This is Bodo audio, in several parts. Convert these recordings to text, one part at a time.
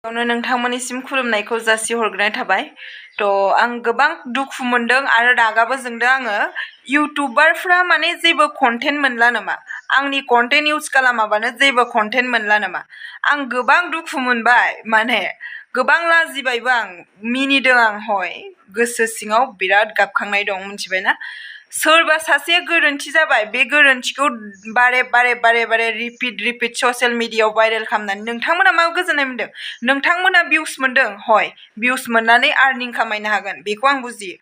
नोंथांमोननिसिम खुलुमनायखौ जासिहरग्रोनाय थाबाय। आं गोबां दुखु मोनदों आरो रागाबो जोंदों आङो। इउटुबारफ्रा माने जेबो कन्टेन्ट मोनला नामा? आंनि कन्टेन्ट इउज खालामाबानो जेबो कन्टेन्ट मोनला नामा? आं गोबां दुखु मोनबाय, माने गोबां लाजिबायबो आं, मिनिदों आं हय। गोसो सिङाव बिराद गाबखांनाय दं, मिथिबायना? सोरबा सासे गोरोन्थि जाबाय, बे गोरोन्थिखौ बारे बारे रिपिट ससियेल मिडियायाव भाइरेल खालामनानै नोंथांमोना मा गोजोननाय मोनदों? नोंथांमोना भिउस मोनदों, हय भिउस मोननानै आर्निं खामायनो हागोन, बेखौ आं बुजियो।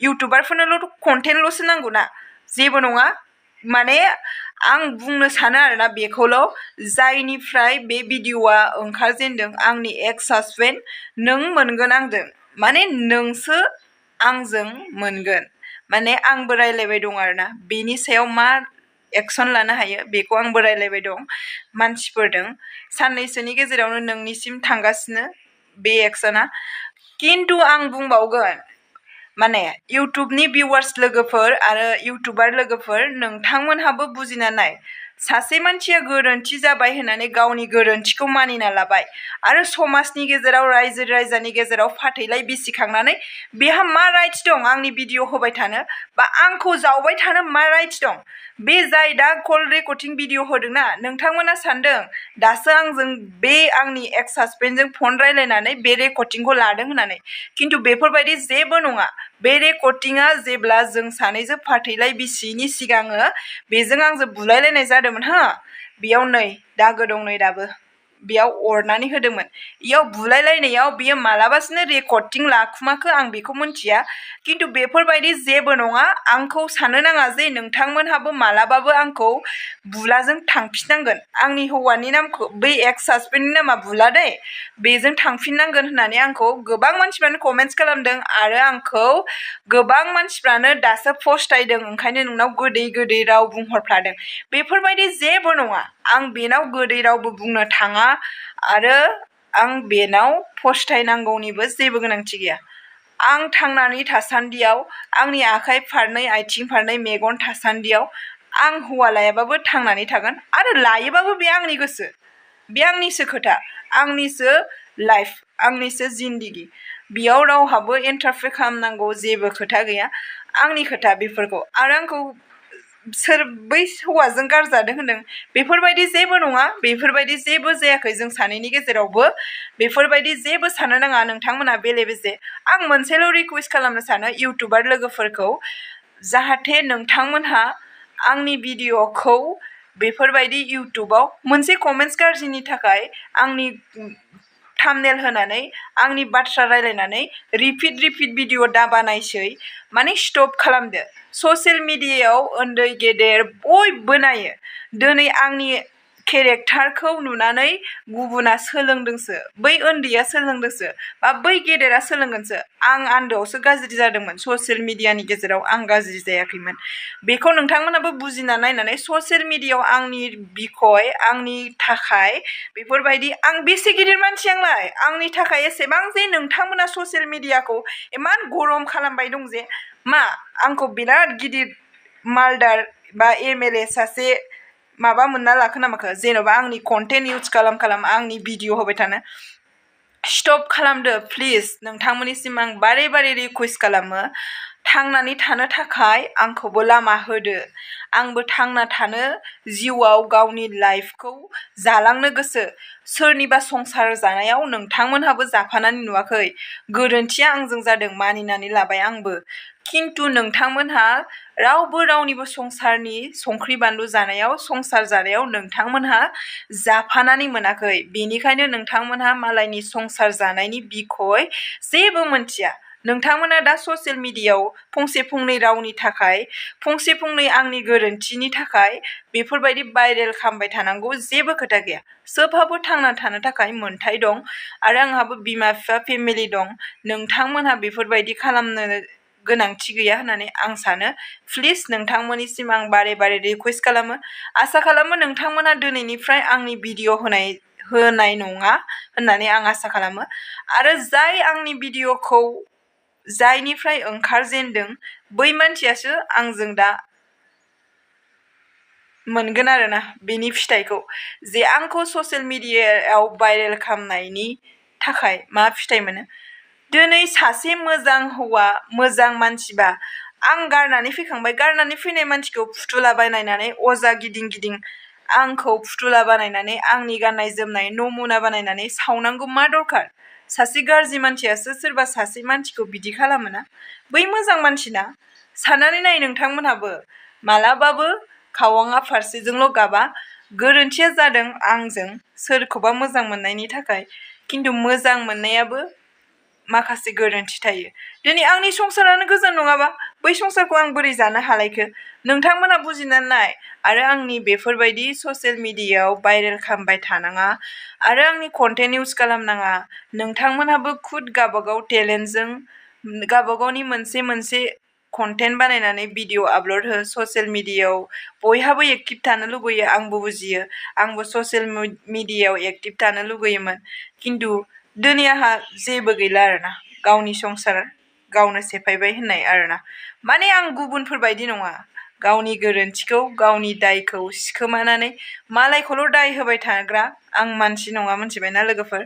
इउटुबारफोरनोल' कन्टेन्टल'सो नांगौ ना, जेबो नङा। माने आं बुंनो सानो आरोना बेखौल', जायनिफ्राय बे भिडिअ'आ ओंखारजेनदों, आंनि एक्स हासबेन्ड, नों मोनगोन आंजों, माने नोंसो आंजों मोनगोन। माने आंबो रायलायबाय दं आरोना, बेनि सायाव मा एक्सन लानो हायो बेखौ आंबो रायलायबाय दं मानसिफोरजों। साननैसोनि गेजेरावनो नोंनिसिम थांगासिनो बे एक्सना। खिन्थु आं बुंबावगोन, माने इउटुबनि भिउवार्स लोगोफोर आरो इउटुबार लोगोफोर, नोंथांमोनहाबो बुजिना नाय। सासे मानसिया गोरोन्थि जाबाय होननानै गावनि गोरोन्थिखौ मानिना लाबाय आरो समाजनि गेजेराव, रायजो राजानि गेजेराव फाथैलाय बिसिखांनानै बेहा मा राइट्स दं आंनि भिडिअ होबाय थानो, बा आंखौ जावबाय थानो मा राइट्स दं? बे जाय दा कल रेकर्डिं भिडिअ होदोंना, नोंथांमोना सानदों दासो आंजों बे आंनि एक्स हासबेन्डजों फन रायलायनानै बे रेकर्डिंखौ लादों होननानै, खिन्थु बेफोरबायदि जेबो नङा। बे रेकर्डिंआ जेब्ला जों सानैजों फाथैलाय बिसिनि सिगाङो बेजों आंजों बुलायलायनाय जादोंमोन, हा बेयाव नै दागो दं, नै दाबो बेयाव अरनानै होदोंमोन। इयाव बुलायलायनायाव बियो मालाबासिनो रेकर्डिं लाखुमाखो आं बेखौ मिथिया, खिन्थु बेफोरबायदि जेबो नङा। आंखौ साननो नाङा जे नोंथांमोनहाबो मालाबाबो आंखौ बुलाजों थांफिननांगोन। आंनि हौवानि नामखौ, बै एक्स हासबेन्डनि नामा बुला दे, बेजों थांफिननांगोन होननानै आंखौ गोबां मानसिफ्रानो कमेन्टस खालामदों आरो आंखौ गोबां मानसिफ्रानो दासो फस्थायदों, ओंखायनो नोंनाव गोदै राव बुंहरफ्लादों। बेफोरबायदि जेबो नङा। आं बेनाव गोदै रावबो बुंनो थाङा आरो आं बेनाव फस्थायनांगौनिबो जेबो गोनांथि गैया। आं थांनानै थासान्दियाव, आंनि आखाइ फारनै, आथिं फारनै, मेगन थासान्दियाव आं हौवा लायाबाबो थांनानै थागोन, आरो लायोबाबो बे आंनि गोसो, बे आंनिसो खोथा, आंनिसो लाइफ, आंनिसो जिन्दगि। बेयाव रावहाबो इन्टारफेयर खालामनांगौ जेबो खोथा गैया, आंनि खोथा बेफोरखौ। आरो आंखौ सोर बै हौवाजों गारजादों होनदों, बेफोरबायदि जेबो नङा, बेफोरबायदि जेबो जायाखै जों सानैनि गेजेरावबो। बेफोरबायदि जेबो साननो नाङा नोंथांमोना बेले बेजे। आं मोनसेल' रिकुवेस्ट खालामनो सानो इउटुबार लोगोफोरखौ, जाहाथे नोंथांमोनहा आंनि भिडिअ'खौ बेफोरबायदि इउटुबाव मोनसे कमेन्टस गाज्रिनि थाखाय आंनि थाम्बनेल होनानै, आंनि बाथ्रा रायलायनानै रिपिट भिडिअ दा बानायसै, माने स्टप खालामदो। ससियेल मिडियायाव उन्दै गेदेर बयबो नायो। दिनै आंनि केरेक्टारखौ नुनानै गुबुना सोलोंदोंसो, बै उन्दैया सोलोंदोंसो, बा बै गेदेरा सोलोंगोनसो। आं आन्दोआवसो गाज्रि जादोंमोन, ससियेल मिडियानि गेजेराव आं गाज्रि जायाखैमोन। बेखौ नोंथांमोनाबो बुजिना नायनानै ससियेल मिडियायाव आंनि बिखय, आंनि थाखाय बेफोरबायदि, आं बेसे गिदिर मानसि आंलाय, आंनि थाखाय एसेबां जे नोंथांमोना ससियेल मिडियाखौ इमान गरम खालामबाय दं जे, मा आंखौ बिराद गिदिर मालदार बा MLA सासे माबा मोनना लाखो नामाखो? जेन'बा आंनि कन्टेन्ट इउज खालाम आंनि भिडिअ होबाय थानो। स्टप खालामदो प्लिज। नोंथांमोननिसिम आं बारे रिकुवेस्ट खालामो, थांनानै थानो थाखाय आंखौबो लामा होदो। आंबो थांना थानो, जिउआव गावनि लाइफखौ जालांनो गोसो। सोरनिबा संसार जानायाव नोंथांमोनहाबो जाफानानै नुवाखै, गोरोन्थिया आंजों जादों, मानिनानै लाबाय आंबो। खिन्थु नोंथांमोनहा रावबो रावनिबो संसारनि संख्रि बानलु जानायाव, संसार जानायाव नोंथांमोनहा जाफानानै मोनाखै। बेनिखायनो नोंथांमोनहा मालायनि संसार जानायनि बिखय जेबो मोनथिया। नोंथांमोना दा ससियेल मिडियायाव फंसे फंनै रावनि थाखाय, फंसे फंनै आंनि गोरोन्थिनि थाखाय बेफोरबायदि भाइरेल खालामबाय थानांगौ जेबो खोथा गैया। सोबहाबो थांना थानो थाखाय मोन्थाय दं आरो आंहाबो बिमा बिफा फेमिलि दं। नोंथांमोनहा बेफोरबायदि खालामनो गोनांथि गैया होननानै आं सानो। प्लिज नोंथांमोननिसिम आं बारे रिकुवेस्ट खालामो। आसा खालामो नोंथांमोना दिनैनिफ्राय आंनि भिडिअ होनाय नङा होननानै आं आसा खालामो। आरो जाय आंनि भिडिअखौ, जायनिफ्राय ओंखारजेनदों, बै मानसियासो आंजों दा मोनगोन आरोना बेनि फिथाइखौ, जे आंखौ ससियेल मिडियायाव भाइरेल खालामनायनि थाखाय मा फिथाइ मोनो दिनै सासे मोजां हौवा मोजां मानसिबा आं गारनानै फैखांबाय गारनानै फैनाय मानसिखौ फुथुला बानायनानै अजा गिदिं गिदिं आंखौ फुथुला बानायनानै आंनि गाननाय जोमनाय नमुना बानायनानै सावनांगौ मा दरखार सासे गाज्रि मानसियासो सोरबा सासे मानसिखौ बिदि खालामोना बै मोजां मानसिना साननानै नाय नोंथांमोनहाबो मालाबाबो खावाङा फारसेजोंल' गाबा गोरोन्थिया जादों आंजों सोरखौबा मोजां मोननायनि थाखाय खिन्थु मोजां मोननायाबो माखासे गोरोन्थि थायो दिनै आंनि संसारानो गोजोन नङाबा बै संसारखौ आं बोरै जानो हालायखो नोंथांमोना बुजिनानै नाय आरो आंनि बेफोरबायदि ससियेल मिडियायाव भाइरेल खालामबाय थानाङा आरो आंनि कन्टेन्ट इउज खालामनाङा नोंथांमोनहाबो खुद गावबागाव टेलेन्टजों गावबागावनि मोनसे कन्टेन्ट बानायनानै भिडिअ आपल'ड हो ससियेल मिडियायाव बयहाबो एक्टिभ थानो लुगैयो आंबो बुजियो आंबो ससियेल मिडियायाव एक्टिभ थानो लुगैयोमोन खिन्थु दिनै आंहा जेबो गैला आरोना गावनि संसार गावनो सेफायबाय होननाय आरोना माने आं गुबुनफोरबायदि नङा गावनि गोरोन्थिखौ गावनि दायखौ सिखोमानानै मालायखौल' दाय होबाय थाग्रा आं मानसि नङा मिथिबायना लोगोफोर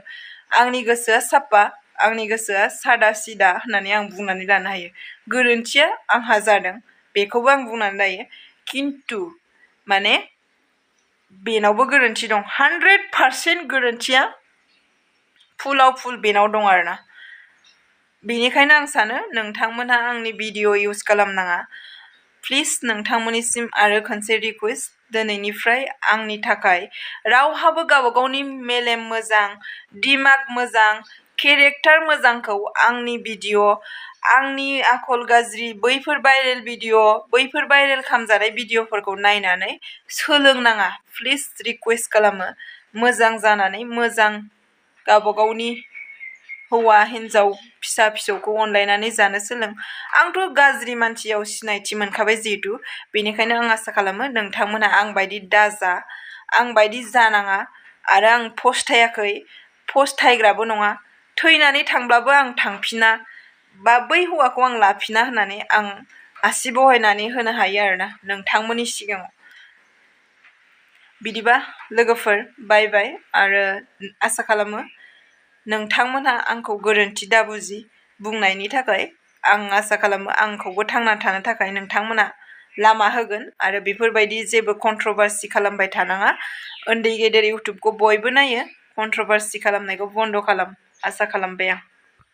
आंनि गोसोआ साफा आंनि गोसोआ सादा सिदा होननानै आं बुंनानै लानो हायो गोरोन्थिया आंहा जादों बेखौबो आं बुंनानै लायो खिन्थु माने बेनावबो गोरोन्थि दं 100% गोरोन्थिया फुलाव फुल बेनाव दं आरोना बेनिखायनो आं सानो नोंथांमोनहा आंनि भिडिअ इउज खालामनाङा प्लिज नोंथांमोननिसिम आरो खनसे रिकुवेस्ट दिनैनिफ्राय आंनि थाखाय रावहाबो गावबागावनि मेलेम मोजां दिमाग मोजां केरेक्टार मोजांखौ आंनि भिडिअ आंनि आखल गाज्रि बैफोर भाइरेल भिडिअ बैफोर भाइरेल खालामजानाय भिडिअफोरखौ नायनानै सोलोंनाङा प्लिज रिकुवेस्ट खालामो मोजां जानानै मोजां गावबागावनि हौवा हिन्जाव फिसा फिसौखौ अनलायनानै जानो सोलों आंथ' गाज्रि मानसियाव सिनायथि मोनखाबाय जिहेतु बेनिखायनो आं आसा खालामो नोंथांमोना आं बायदि दाजा आं बायदि जानाङा आरो आं फस्थायाखै फस्थायग्राबो नङा थैनानै थांब्लाबो आं थांफिना बा बै हौवाखौ आं लाफिना होननानै आं आसि बहायनानै होनो हायो आरोना नोंथांमोननि सिगाङाव बिदिबा लोगोफोर बाय बाय आरो आसा खालामो नोंथांमोनहा आंखौ गोरोन्थि दाबुजि बुंनायनि थाखाय आं आसा खालामो आंखौबो थांनानै थानो थाखाय नोंथांमोना लामा होगोन आरो बेफोरबायदि जेबो कन्ट्रभार्सि खालामबाय थानाङा उन्दै गेदेर इउटुबखौ बयबो नायो कन्ट्रभार्सि खालामनायखौ बन्द' खालाम आसा खालामबाय आं